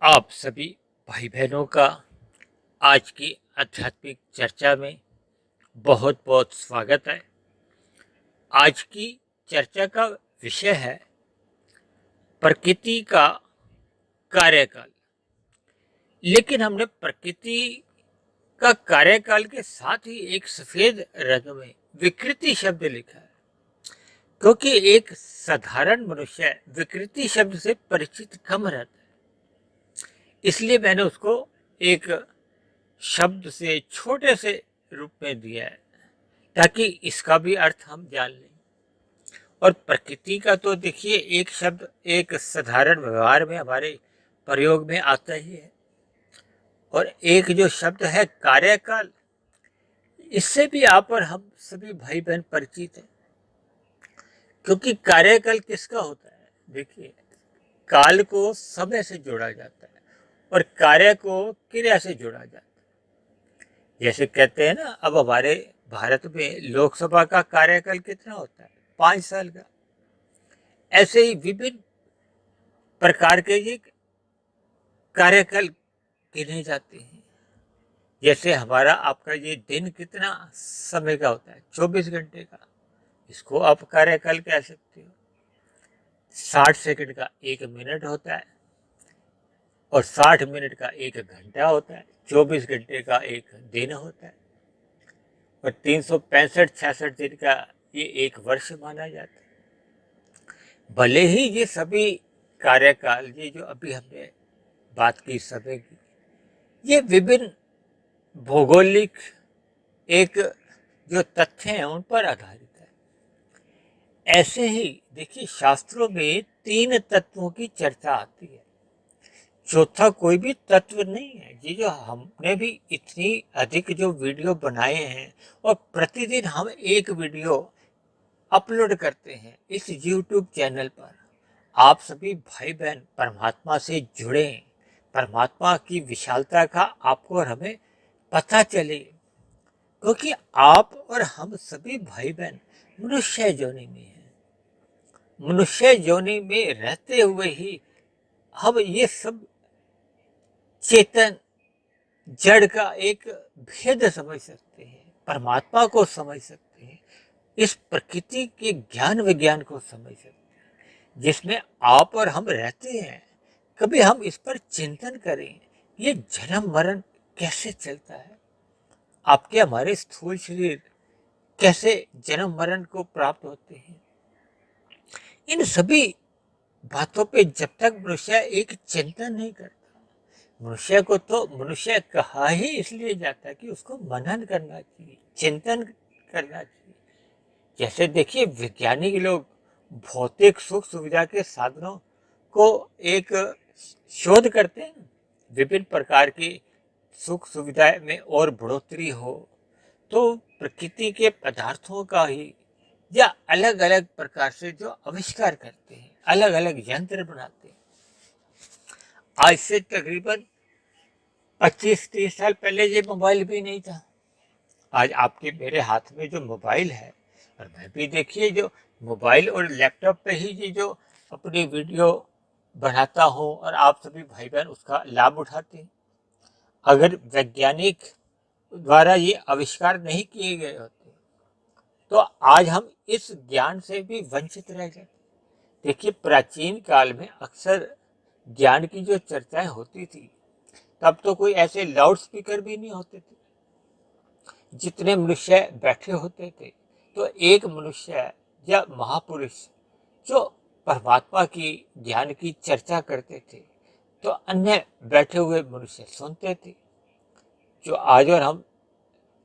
आप सभी भाई बहनों का आज की आध्यात्मिक चर्चा में बहुत बहुत स्वागत है। आज की चर्चा का विषय है प्रकृति का कार्यकाल। लेकिन हमने प्रकृति का कार्यकाल के साथ ही एक सफेद रंग में विकृति शब्द लिखा है, क्योंकि एक साधारण मनुष्य विकृति शब्द से परिचित कम रहता है। इसलिए मैंने उसको एक शब्द से छोटे से रूप में दिया है ताकि इसका भी अर्थ हम जान लें। और प्रकृति का तो देखिए एक शब्द एक साधारण व्यवहार में हमारे प्रयोग में आता ही है, और एक जो शब्द है कार्यकाल, इससे भी आप और हम सभी भाई बहन परिचित हैं। क्योंकि कार्यकाल किसका होता है? देखिए, काल को समय से जोड़ा जाता है और कार्य को क्रिया से जोड़ा जाता है। जैसे कहते हैं ना, अब हमारे भारत में लोकसभा का कार्यकाल कितना होता है? 5 साल का। ऐसे ही विभिन्न प्रकार के ये कार्यकाल गिने जाते हैं। जैसे हमारा आपका ये दिन कितना समय का होता है? 24 घंटे का। इसको आप कार्यकाल कह सकते हो। 60 सेकंड का 1 मिनट होता है और 60 मिनट का 1 घंटा होता है। 24 घंटे का 1 दिन होता है और 365-66 दिन का ये 1 वर्ष माना जाता है। भले ही ये सभी कार्यकाल, ये जो अभी हमने बात की समय की, ये विभिन्न भौगोलिक एक जो तथ्य हैं उन पर आधारित है। ऐसे ही देखिए, शास्त्रों में 3 तत्वों की चर्चा आती है। चौथा कोई भी तत्व नहीं है। ये जो हमने भी इतनी अधिक जो वीडियो बनाए हैं और प्रतिदिन हम एक वीडियो अपलोड करते हैं इस YouTube चैनल पर, आप सभी भाई बहन परमात्मा से जुड़े, परमात्मा की विशालता का आपको और हमें पता चले। क्योंकि आप और हम सभी भाई बहन मनुष्य योनि में हैं। मनुष्य योनि में रहते हुए ही हम ये सब चेतन जड़ का एक भेद समझ सकते हैं, परमात्मा को समझ सकते हैं, इस प्रकृति के ज्ञान विज्ञान को समझ सकते हैं जिसमें आप और हम रहते हैं। कभी हम इस पर चिंतन करें, ये जन्म मरण कैसे चलता है? आपके हमारे स्थूल शरीर कैसे जन्म मरण को प्राप्त होते हैं? इन सभी बातों पे जब तक मनुष्य एक चिंतन नहीं करता, मनुष्य को तो मनुष्य कहा ही इसलिए जाता है कि उसको मनन करना चाहिए, चिंतन करना चाहिए। जैसे देखिए, वैज्ञानिक लोग भौतिक सुख सुविधा के साधनों को एक शोध करते हैं, विभिन्न प्रकार की सुख सुविधा में और बढ़ोतरी हो, तो प्रकृति के पदार्थों का ही या अलग अलग प्रकार से जो आविष्कार करते हैं, अलग अलग यंत्र बनाते हैं। आज से तकरीबन 25-30 साल पहले ये मोबाइल भी नहीं था। आज आपके मेरे हाथ में जो मोबाइल है, और मैं भी देखिए जो मोबाइल और लैपटॉप पे ही ये जो अपनी वीडियो बनाता हूँ और आप सभी भाई बहन उसका लाभ उठाते हैं। अगर वैज्ञानिक द्वारा ये आविष्कार नहीं किए गए होते तो आज हम इस ज्ञान से भी वंचित रह जाते। देखिए, प्राचीन काल में अक्सर ज्ञान की जो चर्चाएं होती थी, तब तो कोई ऐसे लाउड स्पीकर भी नहीं होते थे। जितने मनुष्य बैठे होते थे तो एक मनुष्य या महापुरुष जो परमात्मा की ज्ञान की चर्चा करते थे तो अन्य बैठे हुए मनुष्य सुनते थे। जो आज और हम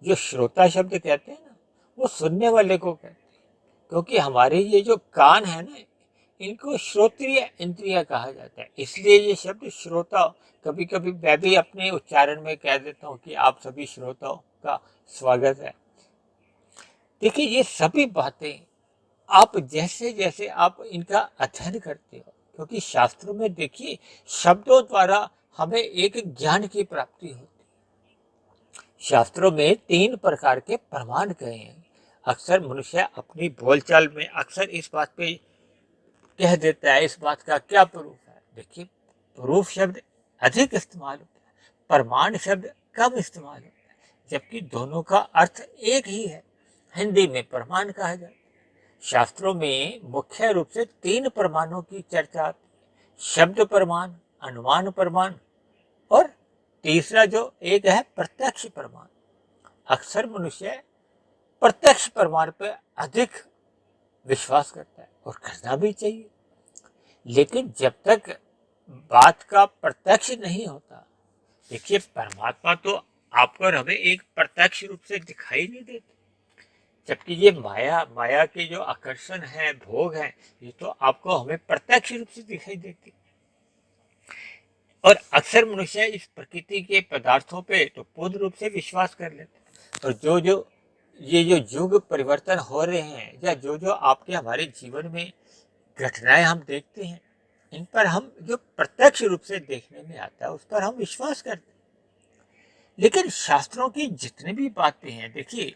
जो श्रोता शब्द कहते हैं ना, वो सुनने वाले को कहते हैं। क्योंकि हमारे ये जो कान है ना, इनको श्रोत्रिय इंद्रिय कहा जाता है। इसलिए ये शब्द श्रोता, कभी कभी मैं भी अपने उच्चारण में कह देता हूँ कि आप सभी श्रोताओं का स्वागत है। देखिए, ये सभी बातें आप जैसे जैसे आप इनका अध्ययन करते हो, क्योंकि शास्त्रों में देखिए शब्दों द्वारा हमें एक ज्ञान की प्राप्ति होती है। शास्त्रों में 3 प्रकार के प्रमाण कहे हैं। अक्सर मनुष्य अपनी बोलचाल में अक्सर इस बात पे कह देता है, इस बात का क्या प्रूफ है? देखिए, प्रूफ शब्द अधिक इस्तेमाल होता है, प्रमाण शब्द कम इस्तेमाल होता है, जबकि दोनों का अर्थ एक ही है। हिंदी में प्रमाण कहा जाता है। शास्त्रों में मुख्य रूप से 3 प्रमाणों की चर्चा आती है: शब्द प्रमाण, अनुमान प्रमाण और तीसरा जो एक है प्रत्यक्ष प्रमाण। अक्सर मनुष्य प्रत्यक्ष प्रमाण पर अधिक विश्वास करता है और करना भी चाहिए, लेकिन जब तक बात का प्रत्यक्ष नहीं होता, देखिए परमात्मा तो आपको और हमें एक प्रत्यक्ष रूप से दिखाई नहीं देते, जबकि ये माया के जो आकर्षण है, भोग है, ये तो आपको हमें प्रत्यक्ष रूप से दिखाई देती। और अक्सर मनुष्य इस प्रकृति के पदार्थों पे तो पूर्ण रूप से विश्वास कर लेते हैं। और जो ये जो युग परिवर्तन हो रहे हैं, या जो आपके हमारे जीवन में घटनाएं हम देखते हैं, इन पर हम जो प्रत्यक्ष रूप से देखने में आता है, उस पर हम विश्वास करते हैं। लेकिन शास्त्रों की जितनी भी बातें हैं, देखिए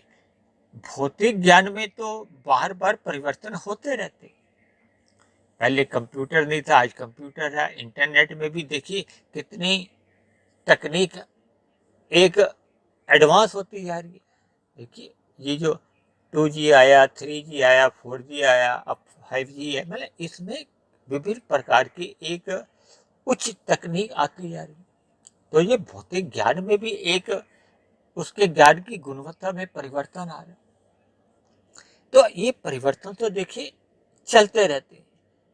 भौतिक ज्ञान में तो बार बार परिवर्तन होते रहते हैं। पहले कंप्यूटर नहीं था, आज कंप्यूटर है। इंटरनेट में भी देखिए कितनी तकनीक एक एडवांस होती जा रही है। देखिए ये जो 2G आया, 3G आया, 4G आया, अब 5G है, मतलब इसमें विभिन्न प्रकार की एक उच्च तकनीक आती जा रही है। तो ये भौतिक ज्ञान में भी एक उसके ज्ञान की गुणवत्ता में परिवर्तन आ रहा है। तो ये परिवर्तन तो देखिए चलते रहते हैं,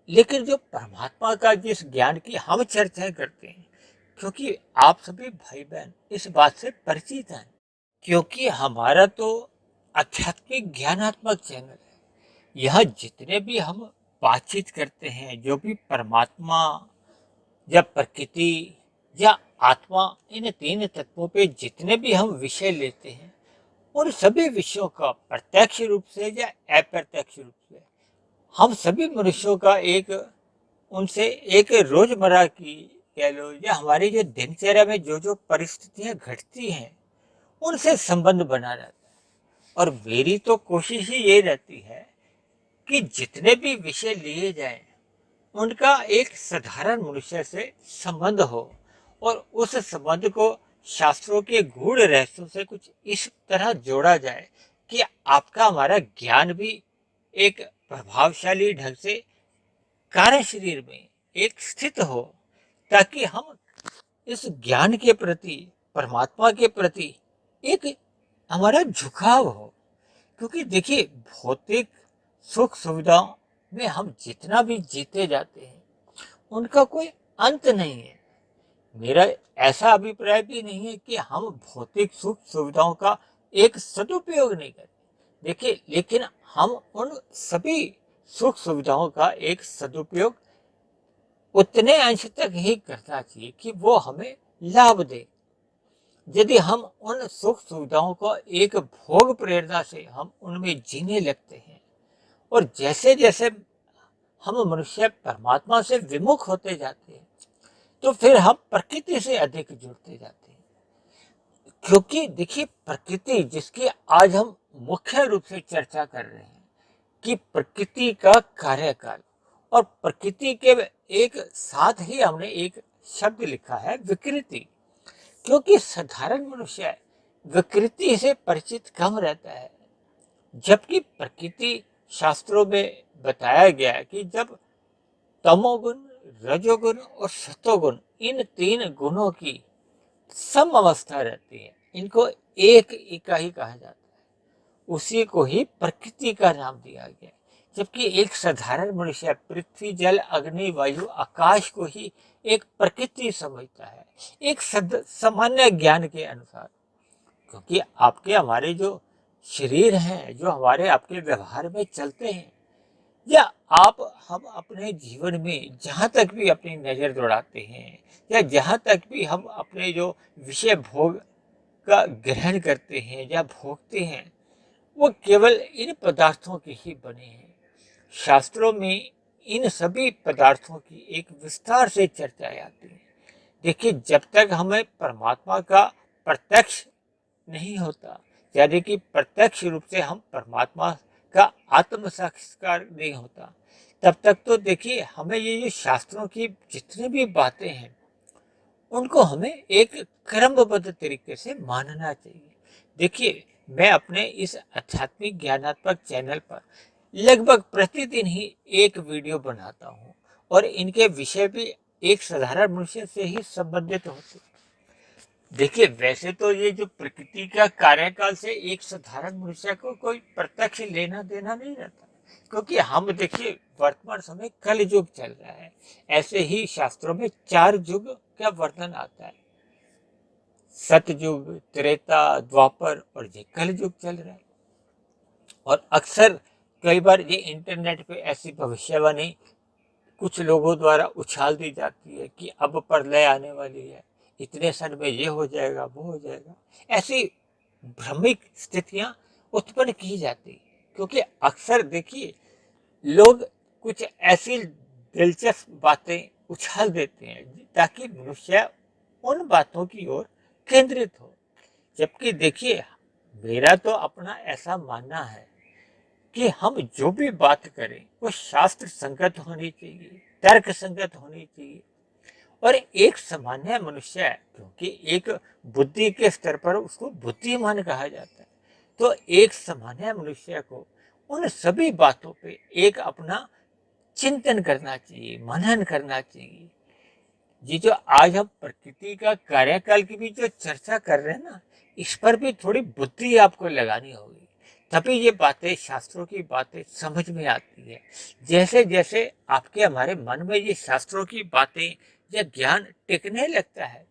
लेकिन जो परमात्मा का जिस ज्ञान की हम चर्चाएं करते हैं, क्योंकि आप सभी भाई बहन इस बात से परिचित हैं, क्योंकि हमारा तो आध्यात्मिक ज्ञानात्मक चैनल है। यह जितने भी हम बातचीत करते हैं, जो भी परमात्मा या प्रकृति या आत्मा, इन 3 तत्वों पे जितने भी हम विषय लेते हैं, उन सभी विषयों का प्रत्यक्ष रूप से या अप्रत्यक्ष रूप से हम सभी मनुष्यों का एक उनसे एक रोजमर्रा की कह लो, या हमारी जो दिनचर्या में जो परिस्थितियां घटती हैं, उनसे संबंध बना रहता है। और मेरी तो कोशिश ही ये रहती है कि जितने भी विषय लिए जाएं, उनका एक साधारण मनुष्य से संबंध हो, और उस संबंध को शास्त्रों के गूढ़ रहस्यों से कुछ इस तरह जोड़ा जाए कि आपका हमारा ज्ञान भी एक प्रभावशाली ढंग से कार्य शरीर में एक स्थित हो, ताकि हम इस ज्ञान के प्रति, परमात्मा के प्रति एक हमारा झुकाव हो। क्योंकि देखिए भौतिक सुख सुविधाओं में हम जितना भी जीते जाते हैं, उनका कोई अंत नहीं है। मेरा ऐसा अभिप्राय भी नहीं है कि हम भौतिक सुख सुविधाओं का एक सदुपयोग नहीं करें। देखिए, लेकिन हम उन सभी सुख सुविधाओं का एक सदुपयोग उतने अंश तक ही करना चाहिए कि वो हमें लाभ दे। यदि हम उन सुख सुविधाओं को एक भोग प्रेरणा से हम उनमें जीने लगते हैं, और जैसे जैसे हम मनुष्य परमात्मा से विमुख होते जाते हैं, तो फिर हम प्रकृति से अधिक जुड़ते जाते हैं। क्योंकि देखिए प्रकृति जिसकी आज हम मुख्य रूप से चर्चा कर रहे हैं, कि प्रकृति का कार्यकाल, और प्रकृति के एक साथ ही हमने एक शब्द लिखा है विकृति। क्योंकि साधारण मनुष्य विकृति से परिचित कम रहता है, जबकि प्रकृति शास्त्रों में बताया गया है कि जब तमोगुण, रजोगुण और सतोगुण, इन 3 गुणों की सम अवस्था रहती है, इनको एक इकाई कहा जाता है, उसी को ही प्रकृति का नाम दिया गया। जबकि एक साधारण मनुष्य पृथ्वी, जल, अग्नि, वायु, आकाश को ही एक प्रकृति समझता है, एक सामान्य ज्ञान के अनुसार। क्योंकि आपके हमारे जो शरीर हैं, जो हमारे आपके व्यवहार में चलते हैं, या आप हम अपने जीवन में जहाँ तक भी अपनी नज़र दौड़ाते हैं, या जहाँ तक भी हम अपने जो विषय भोग का ग्रहण करते हैं या भोगते हैं, वो केवल इन पदार्थों के ही बने हैं। शास्त्रों में इन सभी पदार्थों की एक विस्तार से चर्चा आती है। देखिए, जब तक हमें परमात्मा का प्रत्यक्ष नहीं होता, यानी कि प्रत्यक्ष रूप से हम परमात्मा का आत्म साक्षात्कार नहीं होता, तब तक तो देखिए हमें ये शास्त्रों की जितनी भी बातें हैं, उनको हमें एक क्रमबद्ध तरीके से मानना चाहिए। देखिए, मैं अपने इस आध्यात्मिक ज्ञानात्मक चैनल पर लगभग प्रतिदिन ही एक वीडियो बनाता हूँ और इनके विषय भी एक साधारण मनुष्य से ही संबंधित होते। देखिए, वैसे तो ये जो प्रकृति का कार्यकाल से एक साधारण मनुष्य को कोई प्रत्यक्ष लेना देना नहीं रहता, क्योंकि हम देखिए वर्तमान समय कल युग चल रहा है। ऐसे ही शास्त्रों में 4 युग का वर्णन आता है, सतयुग, त्रेता, द्वापर और ये कल युग चल रहा है। और अक्सर कई बार ये इंटरनेट पे ऐसी भविष्यवाणी कुछ लोगों द्वारा उछाल दी जाती है कि अब प्रलय आने वाली है, इतने सन में ये हो जाएगा, वो हो जाएगा। ऐसी भ्रमिक स्थितियां उत्पन्न की जाती है, क्योंकि अक्सर देखिए लोग कुछ ऐसी दिलचस्प बातें उछाल देते हैं ताकि मनुष्य उन बातों की ओर केंद्रित हो। जबकि देखिए, मेरा तो अपना ऐसा मानना है कि हम जो भी बात करें वो शास्त्र संगत होनी चाहिए, तर्क संगत होनी चाहिए। और एक सामान्य मनुष्य है, क्योंकि एक बुद्धि के स्तर पर उसको बुद्धिमान कहा जाता है, तो एक सामान्य मनुष्य को उन सभी बातों पे एक अपना चिंतन करना चाहिए, मनन करना चाहिए। ये जो आज हम प्रकृति का कार्यकाल की भी जो चर्चा कर रहे हैं ना, इस पर भी थोड़ी बुद्धि आपको लगानी होगी, तभी ये बातें, शास्त्रों की बातें समझ में आती है। जैसे जैसे आपके हमारे मन में ये शास्त्रों की बातें या ज्ञान टिकने लगता है,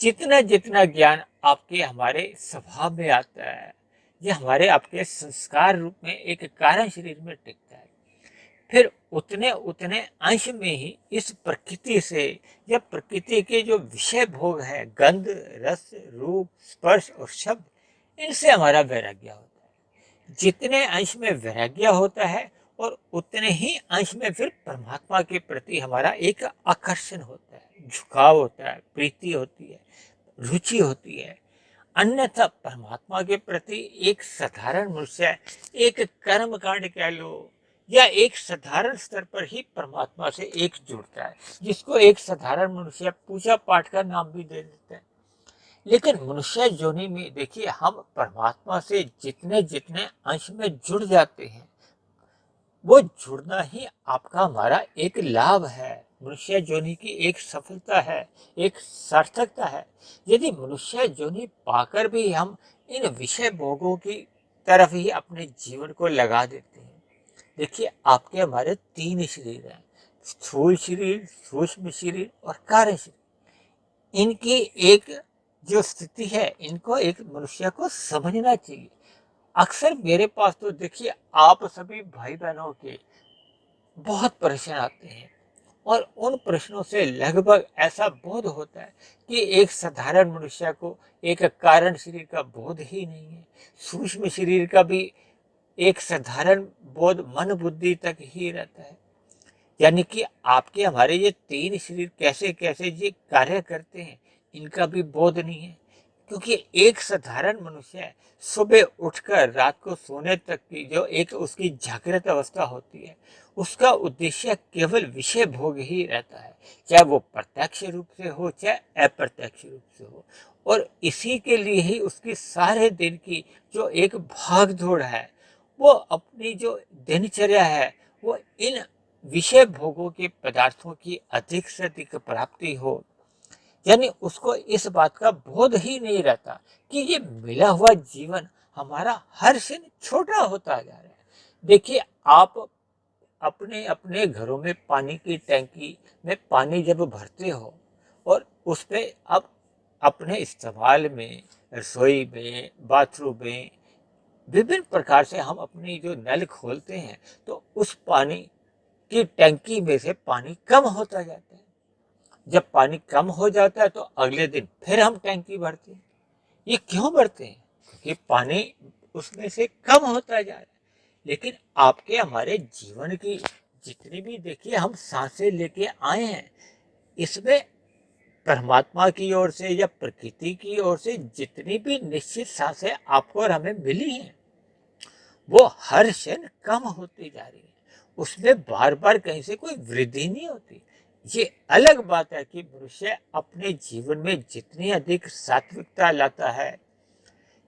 जितना जितना ज्ञान आपके हमारे स्वभाव में आता है, ये हमारे आपके संस्कार रूप में एक कारण शरीर में टिकता है, फिर उतने उतने अंश में ही इस प्रकृति से या प्रकृति के जो विषय भोग है, गंध, रस, रूप, स्पर्श और शब्द, इनसे हमारा वैराग्य होता है। जितने अंश में वैराग्य होता है और उतने ही अंश में फिर परमात्मा के प्रति हमारा एक आकर्षण होता है, झुकाव होता है, प्रीति होती है, रुचि होती है। अन्यथा परमात्मा के प्रति एक साधारण मनुष्य एक कर्म कांड कह लो या एक साधारण स्तर पर ही परमात्मा से एक जुड़ता है, जिसको एक साधारण मनुष्य पूजा पाठ का नाम भी दे देते हैं। लेकिन मनुष्य योनि में देखिए, हम परमात्मा से जितने जितने अंश में जुड़ जाते हैं, वो जुड़ना ही आपका हमारा एक लाभ है, मनुष्य योनि की एक सफलता है, एक सार्थकता है। यदि मनुष्य योनि पाकर भी हम इन विषय भोगों की तरफ ही अपने जीवन को लगा देते हैं, देखिए आपके हमारे 3 शरीर हैं, स्थूल शरीर, सूक्ष्म शरीर और कार्य शरीर। इनकी एक जो स्थिति है, इनको एक मनुष्य को समझना चाहिए। अक्सर मेरे पास तो देखिए आप सभी भाई बहनों के बहुत प्रश्न आते हैं और उन प्रश्नों से लगभग ऐसा बोध होता है कि एक साधारण मनुष्य को एक कारण शरीर का बोध ही नहीं है, सूक्ष्म शरीर का भी एक साधारण बोध मन बुद्धि तक ही रहता है। यानी कि आपके हमारे ये 3 शरीर कैसे कैसे ये कार्य करते हैं, इनका भी बोध नहीं है। क्योंकि एक साधारण मनुष्य सुबह उठकर रात को सोने तक की जो एक उसकी जागृत अवस्था होती है, उसका उद्देश्य केवल विषय भोग ही रहता है, चाहे वो प्रत्यक्ष रूप से हो चाहे अप्रत्यक्ष रूप से हो। और इसी के लिए ही उसकी सारे दिन की जो एक भाग दौड़ है, वो अपनी जो दिनचर्या है, वो इन विषय भोगों के पदार्थों की अधिक से अधिक प्राप्ति हो। यानी उसको इस बात का बोध ही नहीं रहता कि ये मिला हुआ जीवन हमारा हर क्षण छोटा होता जा रहा है। देखिए, आप अपने अपने घरों में पानी की टैंकी में पानी जब भरते हो और उस पे अब अपने इस्तेमाल में, रसोई में, बाथरूम में विभिन्न प्रकार से हम अपनी जो नल खोलते हैं, तो उस पानी की टैंकी में से पानी कम होता जाता है। जब पानी कम हो जाता है तो अगले दिन फिर हम टैंकी भरते हैं। ये क्यों भरते हैं? क्योंकि पानी उसमें से कम होता जा रहा है। लेकिन आपके हमारे जीवन की जितनी भी देखिए हम सांसें लेके आए हैं, इसमें परमात्मा की ओर से या प्रकृति की ओर से जितनी भी निश्चित सांसें आपको और हमें मिली हैं, वो हर क्षण कम होती जा रही है। उसमें बार बार कहीं से कोई वृद्धि नहीं होती। ये अलग बात है कि मनुष्य अपने जीवन में जितनी अधिक सात्विकता लाता है,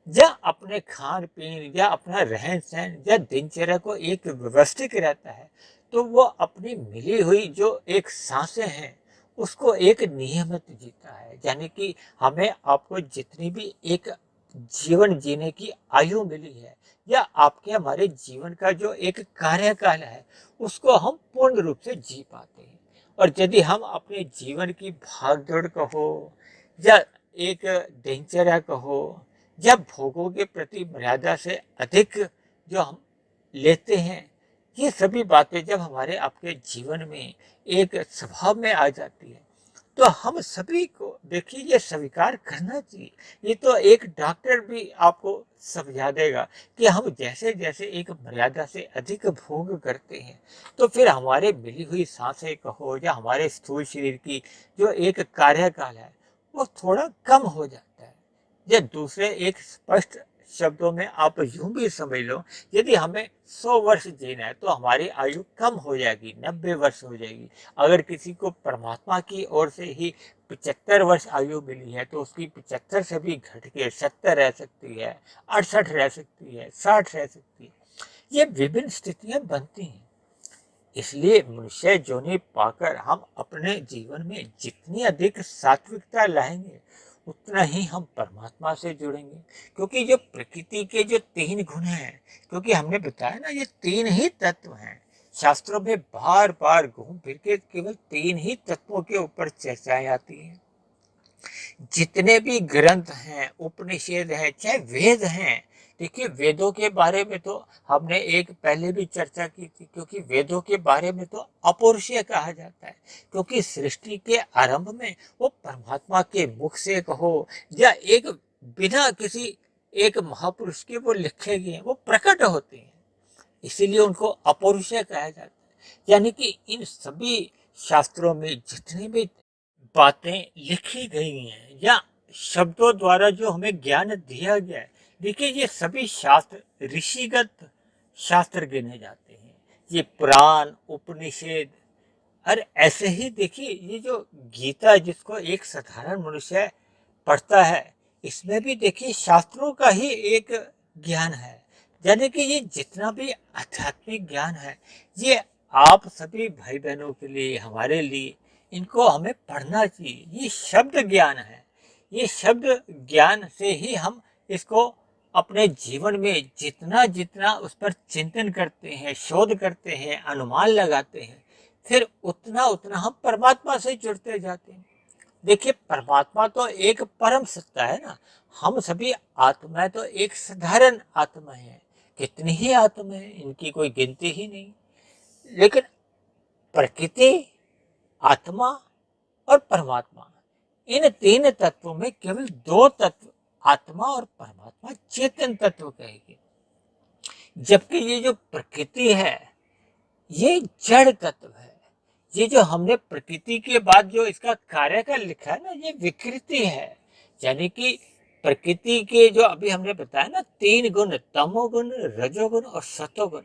या अपने खान पीन या अपना रहन सहन या दिनचर्या को एक व्यवस्थित रहता है, तो वो अपनी मिली हुई जो एक सांसें हैं उसको एक नियमित जीता है। यानी कि हमें आपको जितनी भी एक जीवन जीने की आयु मिली है, या आपके हमारे जीवन का जो एक कार्यकाल है, उसको हम पूर्ण रूप से जी पाते हैं। और यदि हम अपने जीवन की भागदौड़ कहो, या एक दिनचर्या कहो, या भोगों के प्रति मर्यादा से अधिक जो हम लेते हैं, ये सभी बातें जब हमारे आपके जीवन में एक स्वभाव में आ जाती है, तो हम सभी को देखिए ये स्वीकार करना चाहिए। ये तो एक डॉक्टर भी आपको समझा देगा कि हम जैसे जैसे एक मर्यादा से अधिक भोग करते हैं, तो फिर हमारे मिली हुई सांसें कहो, या हमारे स्थूल शरीर की जो एक कार्यकाल है वो थोड़ा कम हो जाता है। या दूसरे एक स्पष्ट शब्दों में आप यूं भी समझ लो, यदि हमें 100 वर्ष जीना है तो हमारी आयु कम हो जाएगी, 90 वर्ष हो जाएगी। अगर किसी को परमात्मा की ओर से ही 75 वर्ष आयु मिली है, तो उसकी 75 से भी घट के 70 रह सकती है, 68 रह सकती है, 60 रह सकती है। ये विभिन्न स्थितियां बनती हैं। इसलिए मनुष्य जोनि पाकर हम अपने जीवन में जितनी अधिक सात्विकता लाएंगे, उतना ही हम परमात्मा से जुड़ेंगे। क्योंकि जो प्रकृति के जो 3 गुण हैं, क्योंकि हमने बताया ना ये 3 ही तत्व हैं। शास्त्रों में बार बार घूम फिर के केवल 3 ही तत्वों के ऊपर चर्चाएं आती हैं। जितने भी ग्रंथ हैं, उपनिषद हैं, चाहे वेद हैं, देखिए वेदों के बारे में तो हमने एक पहले भी चर्चा की थी, क्योंकि वेदों के बारे में तो अपौरुषीय कहा जाता है। क्योंकि सृष्टि के आरंभ में वो परमात्मा के मुख से कहो, या एक बिना किसी एक महापुरुष के वो लिखे गए वो प्रकट होते हैं, इसीलिए उनको अपौरुषीय कहा जाता है। यानी कि इन सभी शास्त्रों में जितनी भी बातें लिखी गई हैं, या शब्दों द्वारा जो हमें ज्ञान दिया गया है, देखिए ये सभी शास्त्र ऋषिगत शास्त्र गिने जाते हैं। ये पुराण उपनिषद, और ऐसे ही देखिए ये जो गीता जिसको एक साधारण मनुष्य पढ़ता है, इसमें भी देखिए शास्त्रों का ही एक ज्ञान है। यानी कि ये जितना भी आध्यात्मिक ज्ञान है, ये आप सभी भाई बहनों के लिए, हमारे लिए इनको हमें पढ़ना चाहिए। ये शब्द ज्ञान है। ये शब्द ज्ञान से ही हम इसको अपने जीवन में जितना जितना उस पर चिंतन करते हैं, शोध करते हैं, अनुमान लगाते हैं, फिर उतना उतना हम परमात्मा से जुड़ते जाते हैं। देखिए परमात्मा तो एक परम सत्ता है ना। हम सभी आत्माएं तो एक साधारण आत्मा है। कितनी ही आत्मा है, इनकी कोई गिनती ही नहीं। लेकिन प्रकृति, आत्मा और परमात्मा, इन 3 तत्वों में केवल 2 तत्व, आत्मा और परमात्मा, चेतन तत्व कहेंगे। जबकि ये जो प्रकृति है ये जड़ तत्व है। ये जो हमने प्रकृति के बाद जो इसका कार्यकाल लिखा है ना, ये विकृति है। यानी कि प्रकृति के जो अभी हमने बताया ना 3 गुण, तमोगुण, रजोगुण और सतोगुण,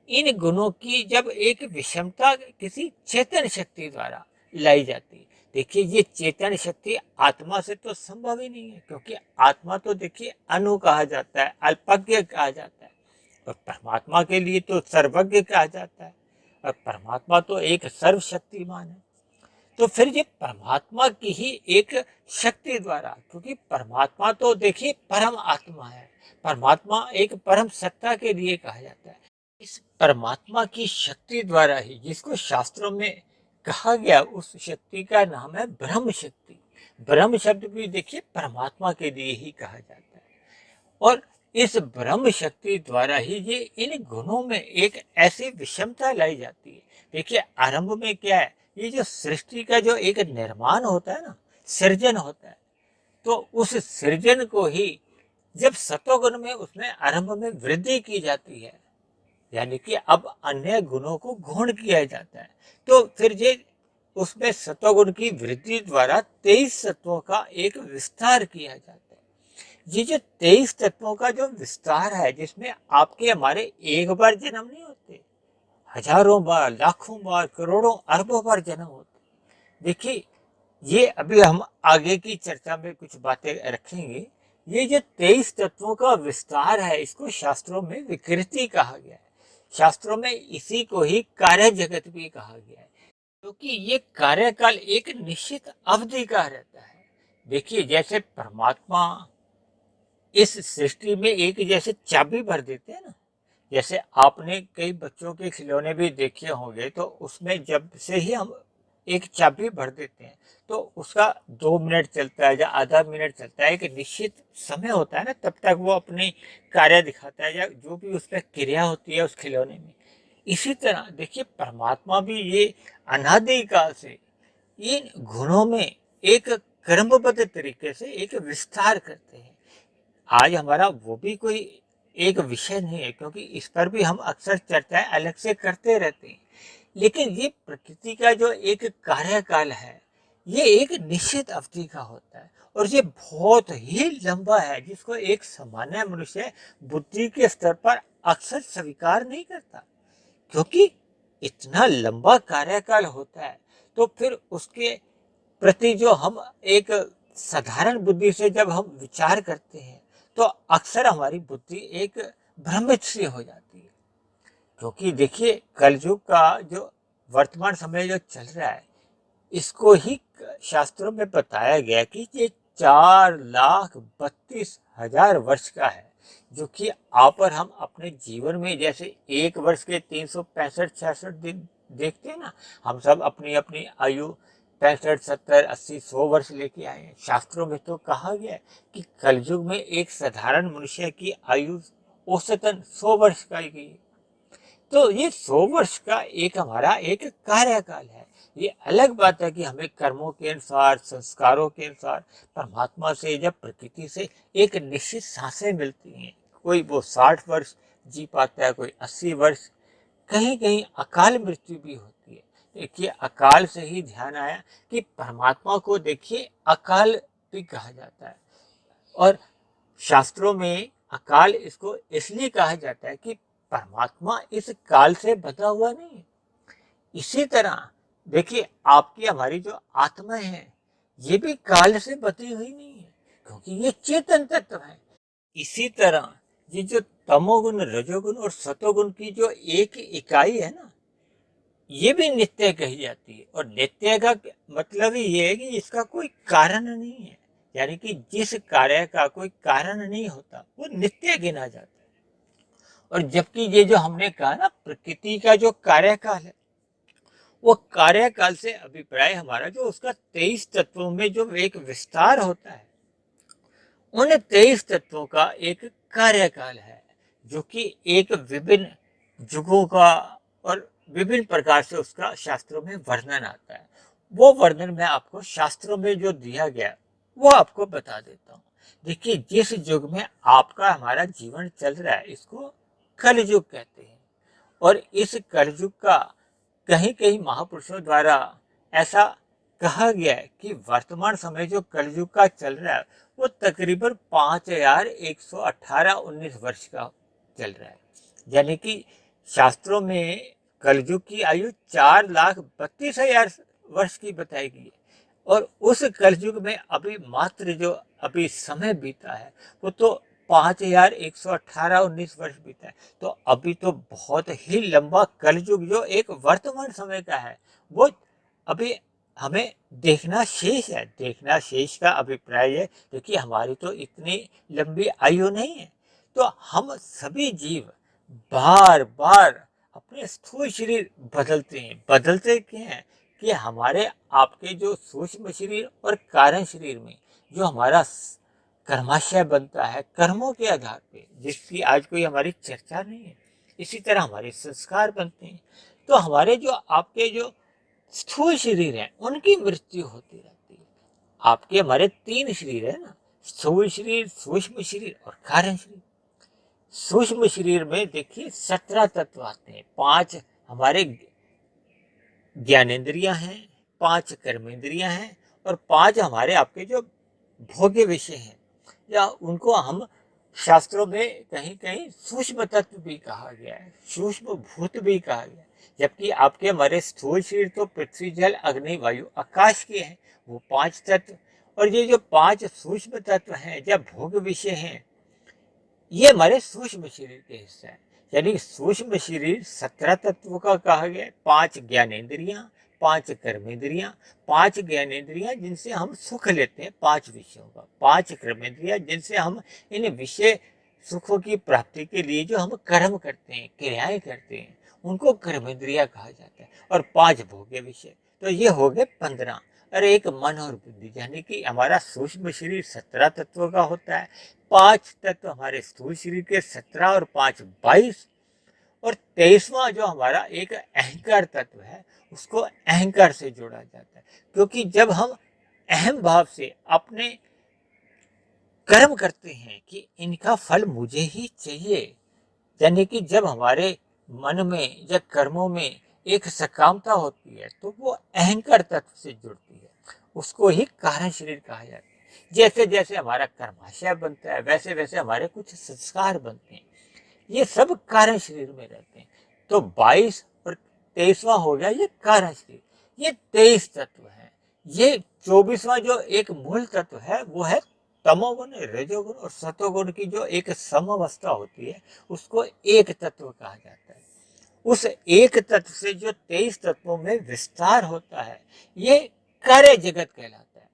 इन गुणों की जब एक विषमता किसी चेतन शक्ति द्वारा लाई जाती है, देखिए ये चेतन शक्ति आत्मा से तो संभव ही नहीं है। क्योंकि आत्मा तो देखिए अनु कहा जाता है, अल्पज्ञ कहा जाता है, और परमात्मा के लिए तो सर्वज्ञ कहा जाता है, और परमात्मा तो एक सर्वशक्तिमान है। तो फिर ये परमात्मा की ही एक शक्ति द्वारा, क्योंकि परमात्मा तो देखिए परम आत्मा है, परमात्मा एक परम सत्ता के लिए कहा जाता है। इस परमात्मा की शक्ति द्वारा ही, जिसको शास्त्रों में कहा गया, उस शक्ति का नाम है ब्रह्म शक्ति। ब्रह्म शब्द भी देखिए परमात्मा के लिए ही कहा जाता है। और इस ब्रह्म शक्ति द्वारा ही ये इन गुणों में एक ऐसी विषमता लाई जाती है। देखिए आरंभ में क्या है, ये जो सृष्टि का जो एक निर्माण होता है ना, सृजन होता है, तो उस सृजन को ही जब सतोगुण में उसमें आरंभ में वृद्धि की जाती है, यानी कि अब अन्य गुणों को गौण किया जाता है, तो फिर ये उसमें सतोगुण की वृद्धि द्वारा 23 तत्वों का एक विस्तार किया जाता है। ये जो 23 तत्वों का जो विस्तार है, जिसमें आपके हमारे एक बार जन्म नहीं होते, हजारों बार, लाखों बार, करोड़ों अरबों बार जन्म होते, देखिए, ये अभी हम आगे की चर्चा में कुछ बातें रखेंगे। ये जो 23 तत्वों का विस्तार है, इसको शास्त्रों में विकृति कहा गया है। शास्त्रों में इसी को ही कार्य जगत भी कहा गया है, क्योंकि ये कार्यकाल एक निश्चित अवधि का रहता है। देखिए, जैसे परमात्मा इस सृष्टि में एक जैसे चाबी भर देते हैं ना, जैसे आपने कई बच्चों के खिलौने भी देखे होंगे, तो उसमें जब से ही हम एक चाबी भर देते हैं तो उसका 2 मिनट चलता है या आधा मिनट चलता है, एक निश्चित समय होता है ना, तब तक वो अपनी कार्य दिखाता है या जो भी उसमें क्रिया होती है उस खिलौने में। इसी तरह देखिए, परमात्मा भी ये अनादिकाल से इन गुणों में एक क्रमबद्ध तरीके से एक विस्तार करते हैं। आज हमारा वो भी कोई एक विषय नहीं है, क्योंकि इस पर भी हम अक्सर चर्चाएं अलग से करते रहते हैं। लेकिन ये प्रकृति का जो एक कार्यकाल है, ये एक निश्चित अवधि का होता है और ये बहुत ही लंबा है, जिसको एक सामान्य मनुष्य बुद्धि के स्तर पर अक्सर स्वीकार नहीं करता। क्योंकि इतना लंबा कार्यकाल होता है, तो फिर उसके प्रति जो हम एक साधारण बुद्धि से जब हम विचार करते हैं, तो अक्सर हमारी बुद्धि एक भ्रमित सी हो जाती है। क्योंकि देखिए, कलयुग का जो वर्तमान समय जो चल रहा है, इसको ही शास्त्रों में बताया गया कि ये 4,32,000 वर्ष का है, जो कि आप और हम अपने जीवन में जैसे एक वर्ष के 365-66 दिन देखते हैं ना, हम सब अपनी अपनी आयु 65, 70, 80, 100 वर्ष लेके आए हैं। शास्त्रों में तो कहा गया है कि कलयुग में एक साधारण मनुष्य की आयु औसतन 100 वर्ष का ही है। तो ये 100 वर्ष का एक हमारा एक कार्यकाल है। ये अलग बात है कि हमें कर्मों के अनुसार, संस्कारों के अनुसार परमात्मा से या प्रकृति से एक निश्चित सांसें मिलती हैं। कोई वो 60 वर्ष जी पाता है, कोई 80 वर्ष, कहीं कहीं अकाल मृत्यु भी होती है। देखिए, अकाल से ही ध्यान आया कि परमात्मा को देखिए अकाल भी कहा जाता है, और शास्त्रों में अकाल इसको इसलिए कहा जाता है कि परमात्मा इस काल से बंधा हुआ नहीं है। इसी तरह देखिए, आपकी हमारी जो आत्मा है, ये भी काल से बंधी हुई नहीं है, क्योंकि ये चेतन तत्व है। इसी तरह ये जो तमोगुण, रजोगुण और सतोगुण की जो एक इकाई है ना, ये भी नित्य कही जाती है। और नित्य का मतलब ही ये है कि इसका कोई कारण नहीं है, यानी कि जिस कार्य का कोई कारण नहीं होता, वो नित्य गिना जाता है। और जबकि ये जो हमने कहा ना, प्रकृति का जो कार्यकाल है, वो कार्यकाल से अभिप्राय हमारा जो उसका 23 तत्वों में जो एक विस्तार होता है, उन 23 तत्वों का एक कार्यकाल है, जो कि एक विभिन्न युगों का और विभिन्न प्रकार से उसका शास्त्रों में वर्णन आता है। वो वर्णन मैं आपको शास्त्रों में जो दिया गया, वो आपको बता देता हूँ। देखिए, जिस युग में आपका हमारा जीवन चल रहा है, इसको कलयुग कहते हैं। और इस कलयुग का कहीं कहीं महापुरुषों द्वारा ऐसा कहा गया है कि वर्तमान समय जो कलयुग का चल रहा है, वो तकरीबन 5,118-19 वर्ष का चल रहा है। यानी कि शास्त्रों में कलयुग की आयु 4,32,000 वर्ष की बताई गई है। और उस कलयुग में अभी मात्र जो अभी समय बीता है, वो तो 5,118-19 वर्ष बीता है। तो अभी तो बहुत ही लंबा कलयुग जो एक वर्तमान समय का है, वो अभी हमें देखना शेष है। देखना शेष का अभिप्राय है, देखिए हमारी तो इतनी लंबी आयु नहीं है। तो हम सभी जीव बार बार अपने स्थूल शरीर बदलते हैं। बदलते क्या हैं कि हमारे आपके जो सूक्ष्म शरीर और कारण शरीर में जो हमारा कर्माशय बनता है, कर्मों के आधार पे, जिसकी आज कोई हमारी चर्चा नहीं है, इसी तरह हमारे संस्कार बनते हैं। तो हमारे जो आपके जो स्थूल शरीर है, उनकी मृत्यु होती रहती है। आपके हमारे 3 शरीर है ना, स्थूल शरीर, सूक्ष्म शरीर और कारण शरीर। सूक्ष्म शरीर में देखिए 17 तत्व आते हैं। 5 हमारे ज्ञानेंद्रियां हैं, 5 कर्मेंद्रियां हैं और 5 हमारे आपके जो भोग्य विषय हैं, या उनको हम शास्त्रों में कहीं कहीं सूक्ष्म तत्व भी कहा गया है, सूक्ष्म भूत भी कहा गया है। जबकि आपके हमारे स्थूल शरीर तो पृथ्वी जल अग्नि वायु आकाश के हैं, वो 5 तत्व। और ये जो 5 सूक्ष्म तत्व हैं या भोग विषय हैं, ये हमारे सूक्ष्म शरीर के हिस्सा है। यानी सूक्ष्म शरीर 17 तत्वों का कहा गया है। 5 ज्ञानेंद्रियां, 5 कर्मेंद्रियां, 5 ज्ञानेंद्रियां जिनसे हम सुख लेते हैं 5 विषयों का, 5 कर्मेंद्रियां जिनसे हम इन विषय सुखों की प्राप्ति के लिए जो हम कर्म करते हैं, क्रियाएं करते हैं, उनको कर्मेंद्रिया कहा जाता है। और 5 भोग्य विषय, तो ये हो गए 15। और एक मन और बुद्धि, यानी कि हमारा सूक्ष्म शरीर 17 तत्वों का होता है। 5 तत्व हमारे स्थूल शरीर के, 17 और 5 22। और 23वां जो हमारा एक अहंकार तत्व है, उसको अहंकार से जोड़ा जाता है। क्योंकि जब हम अहम भाव से अपने कर्म करते हैं कि इनका फल मुझे ही चाहिए, यानी कि जब हमारे मन में या कर्मों में एक सकामता होती है, तो वो अहंकार तत्व से जुड़ती है, उसको ही कारण शरीर कहा जाता है। जैसे जैसे हमारा कर्माशय बनता है, वैसे वैसे हमारे कुछ संस्कार बनते हैं, ये सब कारण शरीर में रहते हैं। तो 22 और 23वां हो गया ये कारण शरीर, ये 23 तत्व है। ये 24वां जो एक मूल तत्व है, वो है तमोगुण, रजोगुण और सतोगुण की जो एक समवस्था होती है, उसको एक तत्व कहा जाता है। उस एक तत्व से जो 23 तत्वों में विस्तार होता है, ये कार्य जगत कहलाता है।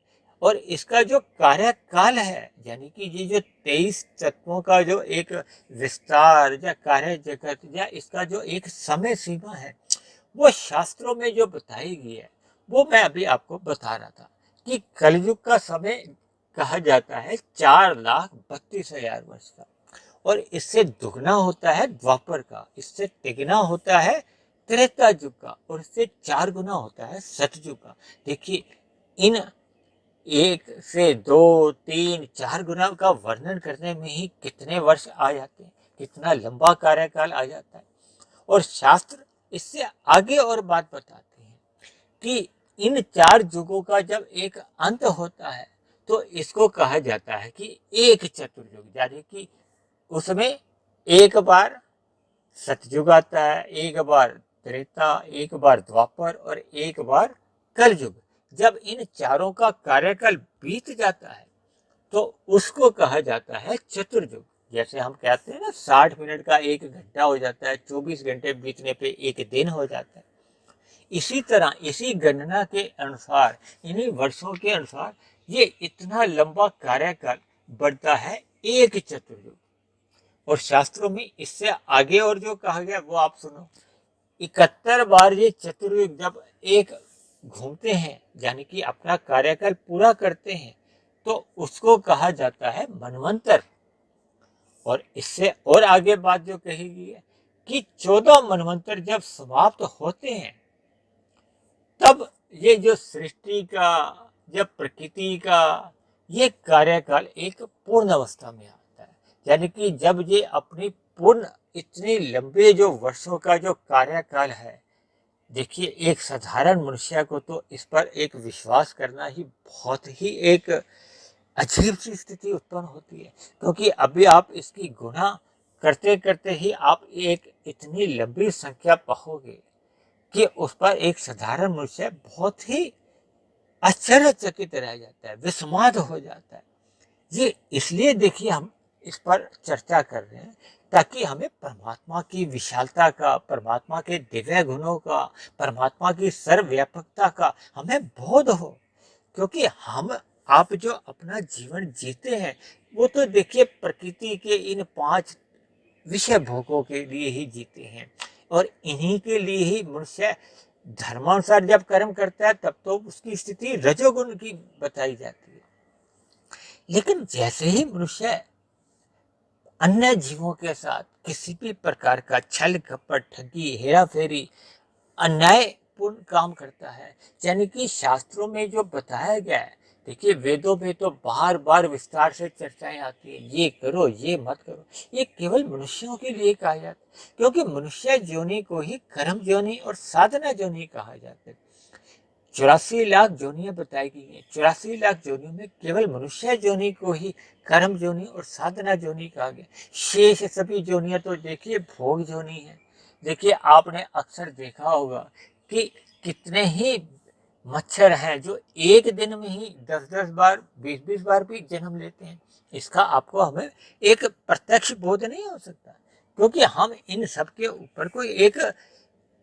और इसका जो कार्यकाल है, यानी कि ये जो 23 तत्वों का जो एक विस्तार या कार्य जगत या इसका जो एक समय सीमा है, वो शास्त्रों में जो बताई गई है, वो मैं अभी आपको बता रहा था कि कलयुग का समय कहा जाता है 4,32,000 वर्ष का। और इससे दुगना होता है द्वापर का, इससे तिगना होता है त्रेता युग का, और इससे 4 गुना होता है सतयुग का। देखिए, इन 1 से 2, 3, 4 गुना का वर्णन करने में ही कितने वर्ष आ जाते हैं, कितना लंबा कार्यकाल आ जाता है। और शास्त्र इससे आगे और बात बताते हैं कि इन 4 युगों का जब एक अंत होता है, तो इसको कहा जाता है कि एक चतुर्युग, यानी कि उसमें एक बार सतयुग आता है, एक बार त्रेता, एक बार द्वापर और एक बार कलयुग। जब इन चारों का कार्यकाल बीत जाता है, तो उसको कहा जाता है चतुर्युग। जैसे हम कहते हैं ना, 60 मिनट का 1 घंटा हो जाता है, 24 घंटे बीतने पे 1 दिन हो जाता है। इसी तरह इसी गणना के अनुसार, इन्हीं वर्षों के अनुसार, ये इतना लंबा कार्यकाल बढ़ता है एक चतुर्युग। और शास्त्रों में इससे आगे और जो कहा गया वो आप सुनो। 71 बार ये चतुर्युग जब एक घूमते हैं, यानी कि अपना कार्यकाल पूरा करते हैं, तो उसको कहा जाता है मनवंतर। और इससे और आगे बात जो कही गई है कि 14 मनवंतर जब समाप्त होते हैं, तब ये जो सृष्टि का, जब प्रकृति का ये कार्यकाल एक पूर्ण अवस्था में आता है। यानी कि जब ये अपनी पूर्ण, इतने लंबे जो वर्षों का जो कार्यकाल है, देखिए एक साधारण मनुष्य को तो इस पर एक विश्वास करना ही बहुत ही एक अजीब सी स्थिति उत्पन्न होती है। क्योंकि अभी आप इसकी गुणा करते करते ही आप एक इतनी लंबी संख्या पाओगे कि उस पर एक साधारण मनुष्य बहुत ही आश्चर्यचकित रह जाता है, विस्माद हो जाता है। ये इसलिए देखिए हम इस पर चर्चा कर रहे हैं, ताकि हमें परमात्मा की विशालता का, परमात्मा के दिव्य गुणों का, परमात्मा की सर्वव्यापकता का हमें बोध हो। क्योंकि हम आप जो अपना जीवन जीते हैं, वो तो देखिए प्रकृति के इन 5 विषय भोगों के लिए ही जीते हैं। और इन्हीं के लिए ही मनुष्य धर्मानुसार जब कर्म करता है, तब तो उसकी स्थिति रजोगुण की बताई जाती है। लेकिन जैसे ही मनुष्य अन्य जीवों के साथ किसी भी प्रकार का छल कपट, ठगी, हेरा फेरी, अन्यायपूर्ण काम करता है, यानी कि शास्त्रों में जो बताया गया है, देखिए वेदों में तो बार बार विस्तार से चर्चाएं आती है, ये करो, ये मत करो। ये केवल मनुष्यों के लिए कहा जाता है, क्योंकि मनुष्य योनि को ही कर्म योनि और साधना योनि कहा जाता है। 84 लाख जोनियां बताई गई हैं। 84 लाख जोनियों में केवल मनुष्य जोनि को ही कर्म जोनि और साधना जोनि कहा गया। शेष सभी जोनियां तो देखिए भोग जोनि है। देखिए आपने अक्सर देखा होगा कि कितने ही मच्छर हैं जो एक दिन में ही 10-10 बार 20-20 बार भी जन्म लेते हैं। इसका आपको हमें एक प्रत्यक्ष बोध नहीं हो सकता, क्योंकि हम इन सब के ऊपर कोई एक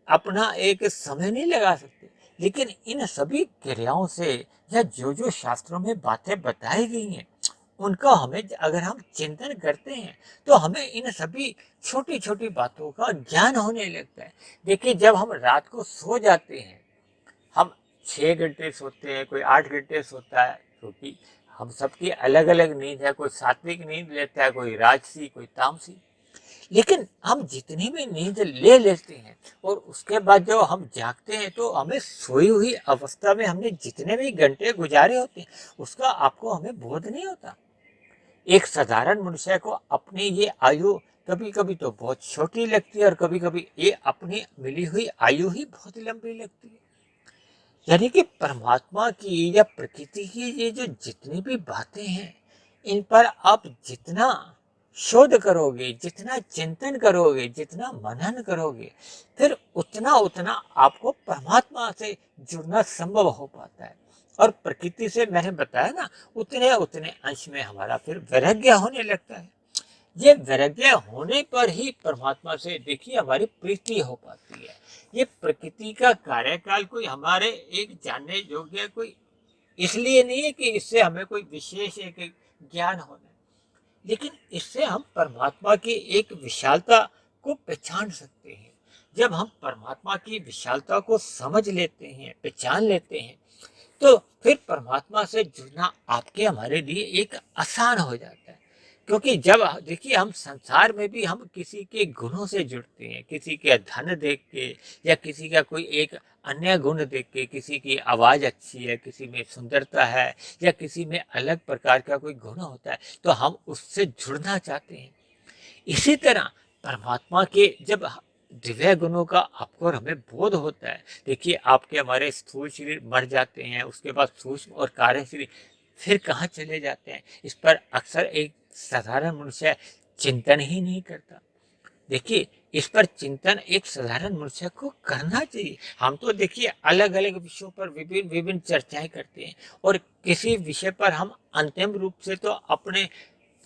अपना एक समय नहीं लगा सकते। लेकिन इन सभी क्रियाओं से या जो जो शास्त्रों में बातें बताई गई हैं, उनका हमें अगर हम चिंतन करते हैं तो हमें इन सभी छोटी छोटी बातों का ज्ञान होने लगता है। देखिए जब हम रात को सो जाते हैं, हम 6 घंटे सोते हैं, कोई 8 घंटे सोता है, क्योंकि हम सबकी अलग अलग नींद है। कोई सात्विक नींद लेता है, कोई राजसी, कोई तामसी। लेकिन हम जितनी भी नींद ले लेते हैं और उसके बाद जब हम जागते हैं तो हमें सोई हुई अवस्था में हमने जितने भी घंटे गुजारे होते हैं उसका आपको हमें बोध नहीं होता। एक साधारण मनुष्य को अपनी ये आयु कभी कभी तो बहुत छोटी लगती है और कभी कभी ये अपनी मिली हुई आयु ही बहुत लंबी लगती है। यानी कि परमात्मा की या प्रकृति की ये जो जितनी भी बातें हैं, इन पर आप जितना शोध करोगे, जितना चिंतन करोगे, जितना मनन करोगे, फिर उतना उतना आपको परमात्मा से जुड़ना संभव हो पाता है। और प्रकृति से मैंने बताया ना, उतने उतने अंश में हमारा फिर वैराग्य होने लगता है। ये वैराग्य होने पर ही परमात्मा से देखिए हमारी प्रीति हो पाती है। ये प्रकृति का कार्यकाल कोई हमारे एक जानने योग्य कोई इसलिए नहीं है कि इससे हमें कोई विशेष एक ज्ञान होना है, लेकिन इससे हम परमात्मा की एक विशालता को पहचान सकते हैं। जब हम परमात्मा की विशालता को समझ लेते हैं, पहचान लेते हैं, तो फिर परमात्मा से जुड़ना आपके हमारे लिए एक आसान हो जाता है। क्योंकि जब देखिए हम संसार में भी हम किसी के गुणों से जुड़ते हैं, किसी के धन देख के या किसी का कोई एक अन्य गुण देख के, किसी की आवाज़ अच्छी है, किसी में सुंदरता है या किसी में अलग प्रकार का कोई गुण होता है, तो हम उससे जुड़ना चाहते हैं। इसी तरह परमात्मा के जब दिव्य गुणों का आपको और हमें बोध होता है, देखिए आपके हमारे स्थूल शरीर मर जाते हैं, उसके बाद सूक्ष्म और कार्य शरीर फिर कहाँ चले जाते हैं, इस पर अक्सर एक साधारण मनुष्य चिंतन ही नहीं करता। देखिए इस पर चिंतन एक साधारण मनुष्य को करना चाहिए। हम तो देखिए अलग अलग विषयों पर विभिन्न विभिन्न चर्चाएं करते हैं और किसी विषय पर हम अंतिम रूप से तो अपने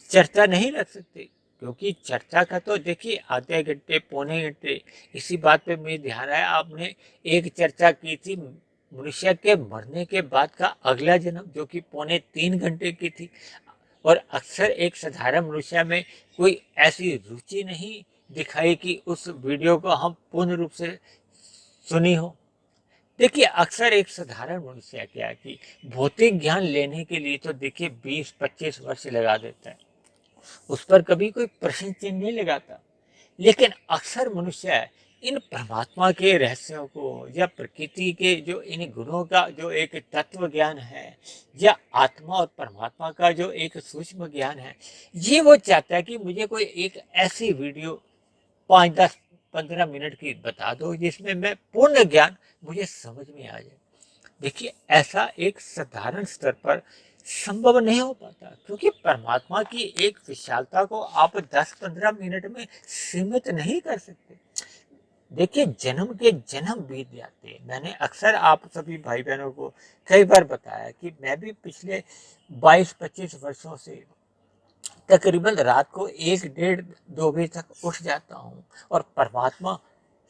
चर्चा नहीं रख सकते, क्योंकि चर्चा का तो देखिए आधे घंटे पौने घंटे। इसी बात पे मेरे ध्यान आया, आपने एक चर्चा की थी मनुष्य के मरने के बाद का अगला जन्म, जो कि पौने 3 घंटे की थी। और अक्सर एक साधारण मनुष्य में कोई ऐसी रुचि नहीं दिखाई कि उस वीडियो को हम पूर्ण रूप से सुनी हो। देखिए अक्सर एक साधारण मनुष्य क्या है कि भौतिक ज्ञान लेने के लिए तो देखिए 20-25 वर्ष लगा देता है, उस पर कभी कोई प्रश्न चिन्ह नहीं लगाता। लेकिन अक्सर मनुष्य इन परमात्मा के रहस्यों को या प्रकृति के जो इन गुणों का जो एक तत्व ज्ञान है या आत्मा और परमात्मा का जो एक सूक्ष्म ज्ञान है, ये वो चाहता है कि मुझे कोई एक ऐसी वीडियो 5-10-15 मिनट की बता दो जिसमें मैं पूर्ण ज्ञान मुझे समझ में आ जाए। देखिए ऐसा एक साधारण स्तर पर संभव नहीं हो पाता, क्योंकि परमात्मा की एक विशालता को आप 10-15 मिनट में सीमित नहीं कर सकते। देखिए जन्म के जन्म बीत जाते हैं। मैंने अक्सर आप सभी भाई बहनों को कई बार बताया कि मैं भी पिछले 22-25 वर्षों से तकरीबन रात को 1-1:30-2 बजे तक उठ जाता हूँ और परमात्मा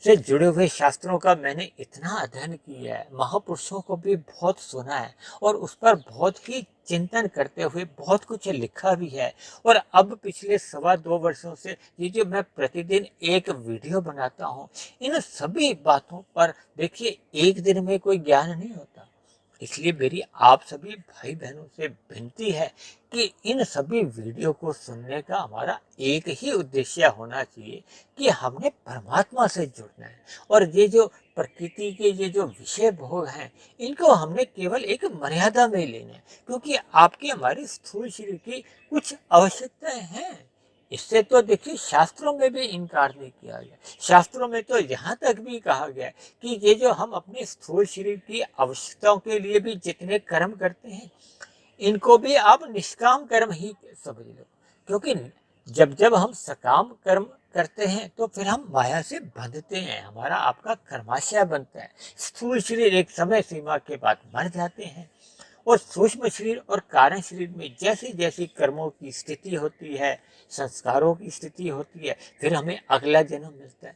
से जुड़े हुए शास्त्रों का मैंने इतना अध्ययन किया है, महापुरुषों को भी बहुत सुना है और उस पर बहुत ही चिंतन करते हुए बहुत कुछ लिखा भी है। और अब पिछले 2.25 वर्षों से ये जो मैं प्रतिदिन एक वीडियो बनाता हूँ, इन सभी बातों पर देखिए एक दिन में कोई ज्ञान नहीं होता। इसलिए मेरी आप सभी भाई बहनों से विनती है कि इन सभी वीडियो को सुनने का हमारा एक ही उद्देश्य होना चाहिए कि हमने परमात्मा से जुड़ना है। और ये जो प्रकृति के ये जो विषय भोग हैं, इनको हमने केवल एक मर्यादा में लेना है, क्योंकि आपकी हमारी स्थूल शरीर की कुछ आवश्यकताएं हैं। इससे तो देखिए शास्त्रों में भी इनकार नहीं किया गया। शास्त्रों में तो यहाँ तक भी कहा गया है कि ये जो हम अपने स्थूल शरीर की आवश्यकताओं के लिए भी जितने कर्म करते हैं, इनको भी आप निष्काम कर्म ही समझ लो। क्योंकि जब जब हम सकाम कर्म करते हैं तो फिर हम माया से बंधते हैं, हमारा आपका कर्माशय बनता है। स्थूल शरीर एक समय सीमा के बाद मर जाते हैं और सूक्ष्म शरीर और कारण शरीर में जैसी जैसी कर्मों की स्थिति होती है, संस्कारों की स्थिति होती है, फिर हमें अगला जन्म मिलता है।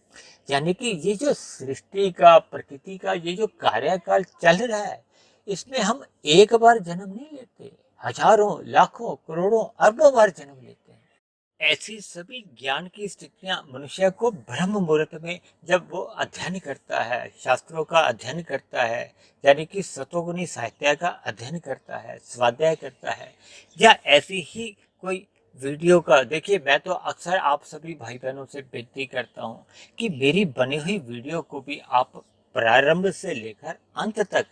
यानी कि ये जो सृष्टि का, प्रकृति का ये जो कार्यकाल चल रहा है, इसमें हम एक बार जन्म नहीं लेते, हजारों, लाखों, करोड़ों, अरबों बार जन्म लेते हैं। ऐसी सभी ज्ञान की स्थितियां मनुष्य को ब्रह्म मुहूर्त में जब वो अध्ययन करता है, शास्त्रों का अध्ययन करता है, यानी कि सतोगुणी साहित्य का अध्ययन करता है, स्वाध्याय करता है, या ऐसी ही कोई वीडियो का, देखिए मैं तो अक्सर आप सभी भाई बहनों से विनती करता हूँ कि मेरी बनी हुई वीडियो को भी आप प्रारंभ से लेकर अंत तक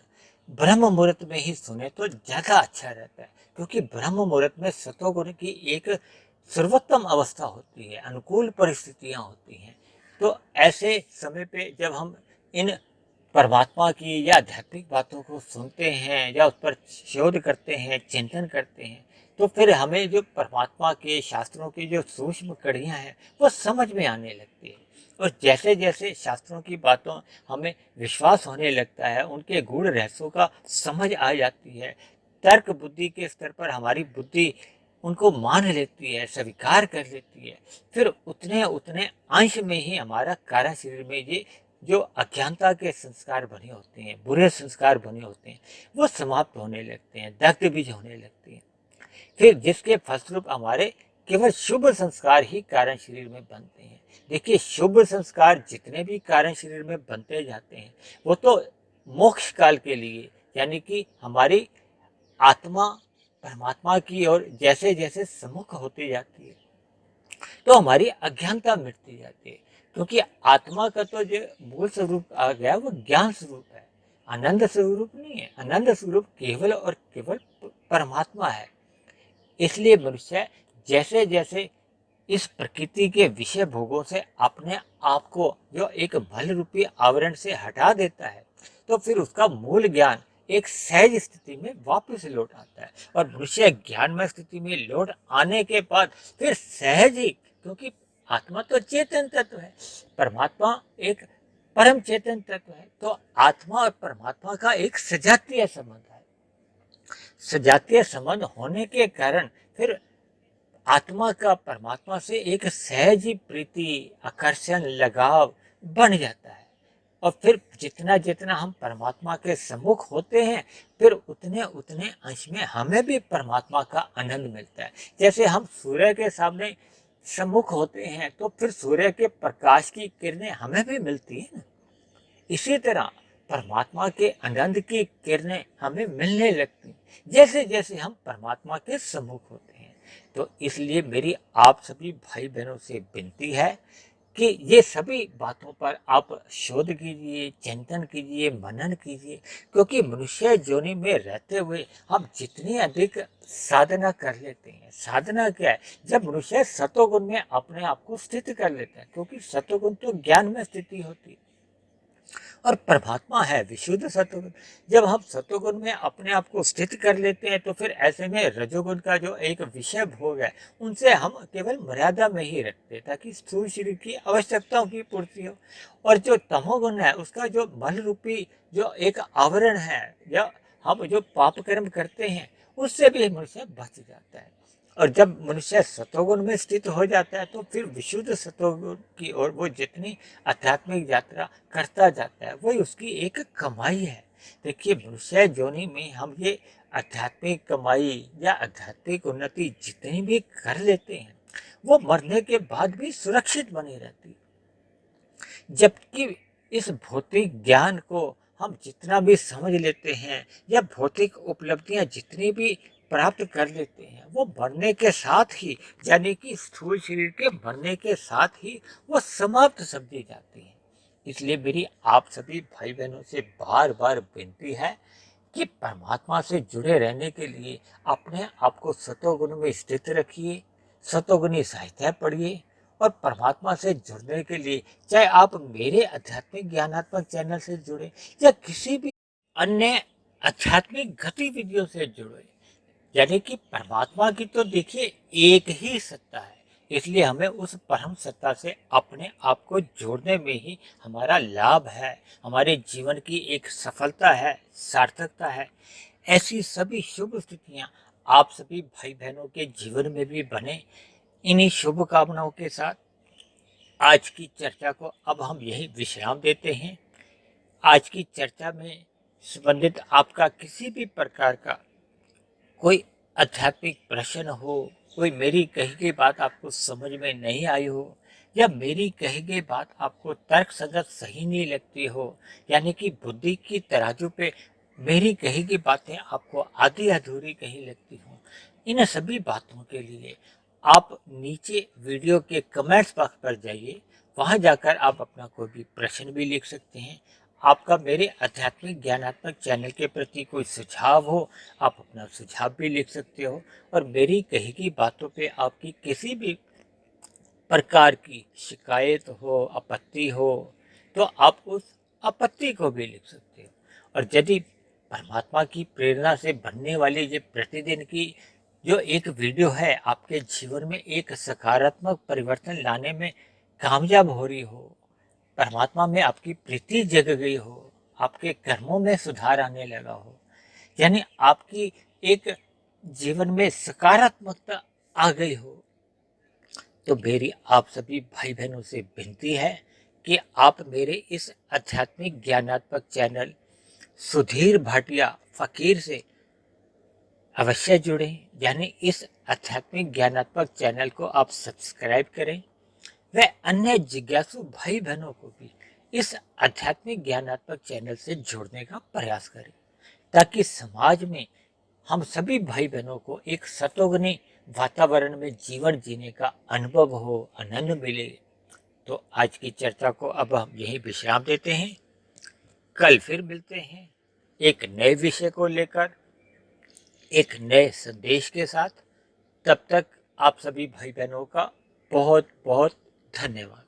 ब्रह्म मुहूर्त में ही सुने तो ज़्यादा अच्छा रहता है। क्योंकि ब्रह्म मुहूर्त में सतोगुण की एक सर्वोत्तम अवस्था होती है, अनुकूल परिस्थितियां होती हैं। तो ऐसे समय पे जब हम इन परमात्मा की या आध्यात्मिक बातों को सुनते हैं या उस पर शोध करते हैं, चिंतन करते हैं, तो फिर हमें जो परमात्मा के शास्त्रों की जो सूक्ष्म कड़ियाँ हैं वो समझ में आने लगती है। और जैसे जैसे शास्त्रों की बातों हमें विश्वास होने लगता है, उनके गूढ़ रहस्यों का समझ आ जाती है, तर्क बुद्धि के स्तर पर हमारी बुद्धि उनको मान लेती है, स्वीकार कर लेती है, फिर उतने उतने अंश में ही हमारा कारण शरीर में ये जो अज्ञानता के संस्कार बने होते हैं, बुरे संस्कार बने होते हैं, वो समाप्त होने लगते हैं, दग्ध बीज होने लगते हैं। फिर जिसके फलस्वरूप हमारे केवल शुभ संस्कार ही कारण शरीर में बनते हैं। देखिए शुभ संस्कार जितने भी कारण शरीर में बनते जाते हैं वो तो मोक्ष काल के लिए, यानी कि हमारी आत्मा परमात्मा की ओर जैसे जैसे सम्मुख होती जाती है तो हमारी अज्ञानता मिटती जाती है। क्योंकि आत्मा का तो जो मूल स्वरूप आ गया वो ज्ञान स्वरूप है, आनंद स्वरूप नहीं है। आनंद स्वरूप केवल और केवल परमात्मा है। इसलिए मनुष्य जैसे जैसे इस प्रकृति के विषय भोगों से अपने आप को जो एक बल रूपी आवरण से हटा देता है तो फिर उसका मूल ज्ञान एक सहज स्थिति में वापस लौट आता है। और मनुष्य ज्ञानमय स्थिति में लौट आने के बाद फिर सहज ही, क्योंकि आत्मा तो चेतन तत्व है, परमात्मा एक परम चेतन तत्व है, तो आत्मा और परमात्मा का एक सजातीय संबंध है। सजातीय संबंध होने के कारण फिर आत्मा का परमात्मा से एक सहज प्रीति, आकर्षण, लगाव बन जाता है। और फिर जितना जितना हम परमात्मा के सम्मुख होते हैं फिर उतने उतने अंश में हमें भी परमात्मा का आनंद मिलता है। जैसे हम सूर्य के सामने सम्मुख होते हैं तो फिर सूर्य के प्रकाश की किरणें हमें भी मिलती है ना। इसी तरह परमात्मा के आनंद की किरणें हमें मिलने लगती जैसे जैसे हम परमात्मा के सम्मुख होते हैं। तो इसलिए मेरी आप सभी भाई बहनों से विनती है कि ये सभी बातों पर आप शोध कीजिए, चिंतन कीजिए, मनन कीजिए। क्योंकि मनुष्य योनि में रहते हुए हम जितनी अधिक साधना कर लेते हैं, साधना क्या है, जब मनुष्य सतोगुण में अपने आप को स्थित कर लेता है, क्योंकि सतोगुण तो ज्ञान में स्थिति होती है और परमात्मा है विशुद्ध सत्वगुण। जब हम सत्वगुण में अपने आप को स्थित कर लेते हैं तो फिर ऐसे में रजोगुण का जो एक विषय भोग है उनसे हम केवल मर्यादा में ही रखते ताकि स्थूल शरीर की आवश्यकताओं की पूर्ति हो। और जो तमोगुण है उसका जो बल रूपी जो एक आवरण है या हम जो पाप कर्म करते हैं उससे भी मनुष्य बच जाता है। और जब मनुष्य सतोगुण में स्थित हो जाता है तो फिर विशुद्ध सतोगुण की ओर वो जितनी आध्यात्मिक यात्रा करता जाता है वही उसकी एक कमाई है। देखिए मनुष्य योनि में हम ये आध्यात्मिक कमाई या आध्यात्मिक उन्नति जितनी भी कर लेते हैं वो मरने के बाद भी सुरक्षित बनी रहती है। जबकि इस भौतिक ज्ञान को हम जितना भी समझ लेते हैं या भौतिक उपलब्धियां जितनी भी प्राप्त कर लेते हैं वो मरने के साथ ही, यानी कि स्थूल शरीर के मरने के साथ ही वो समाप्त समझी जाती है। इसलिए मेरी आप सभी भाई बहनों से बार बार विनती है कि परमात्मा से जुड़े रहने के लिए अपने आप को सतोगुण में स्थित रखिए, शतोगुनी साहित्य पढ़िए और परमात्मा से जुड़ने के लिए चाहे आप मेरे आध्यात्मिक ज्ञानात्मक चैनल से जुड़े या किसी भी अन्य आध्यात्मिक गतिविधियों से जुड़े, यानी कि परमात्मा की तो देखिए एक ही सत्ता है, इसलिए हमें उस परम सत्ता से अपने आप को जोड़ने में ही हमारा लाभ है, हमारे जीवन की एक सफलता है, सार्थकता है। ऐसी सभी शुभ स्थितियाँ आप सभी भाई बहनों के जीवन में भी बने। इन्हीं शुभकामनाओं के साथ आज की चर्चा को अब हम यही विश्राम देते हैं। आज की चर्चा में संबंधित आपका किसी भी प्रकार का कोई आध्यात्मिक प्रश्न हो, कोई मेरी कही गई बात आपको समझ में नहीं आई हो या मेरी कही गई बात आपको तर्कसंगत सही नहीं लगती हो, यानी कि बुद्धि की तराजू पे मेरी कही गई बातें आपको आधी अधूरी कहीं लगती हो, इन सभी बातों के लिए आप नीचे वीडियो के कमेंट्स बॉक्स पर जाइए। वहां जाकर आप अपना कोई भी प्रश्न भी लिख सकते हैं। आपका मेरे आध्यात्मिक ज्ञानात्मक चैनल के प्रति कोई सुझाव हो, आप अपना सुझाव भी लिख सकते हो। और मेरी कही गई बातों पे आपकी किसी भी प्रकार की शिकायत हो, आपत्ति हो, तो आप उस आपत्ति को भी लिख सकते हो। और यदि परमात्मा की प्रेरणा से बनने वाली ये प्रतिदिन की जो एक वीडियो है आपके जीवन में एक सकारात्मक परिवर्तन लाने में कामयाब हो रही हो, परमात्मा में आपकी प्रीति जग गई हो, आपके कर्मों में सुधार आने लगा हो, यानी आपकी एक जीवन में सकारात्मकता आ गई हो, तो मेरी आप सभी भाई बहनों से विनती है कि आप मेरे इस आध्यात्मिक ज्ञानात्मक चैनल सुधीर भाटिया फकीर से अवश्य जुड़ें, यानी इस आध्यात्मिक ज्ञानात्मक चैनल को आप सब्सक्राइब करें व अन्य जिज्ञासु भाई बहनों को भी इस आध्यात्मिक ज्ञानात्मक चैनल से जोड़ने का प्रयास करें, ताकि समाज में हम सभी भाई बहनों को एक सतोगुनी वातावरण में जीवन जीने का अनुभव हो, आनंद मिले। तो आज की चर्चा को अब हम यहीं विश्राम देते हैं। कल फिर मिलते हैं एक नए विषय को लेकर, एक नए संदेश के साथ। तब तक आप सभी भाई बहनों का बहुत बहुत धन्यवाद।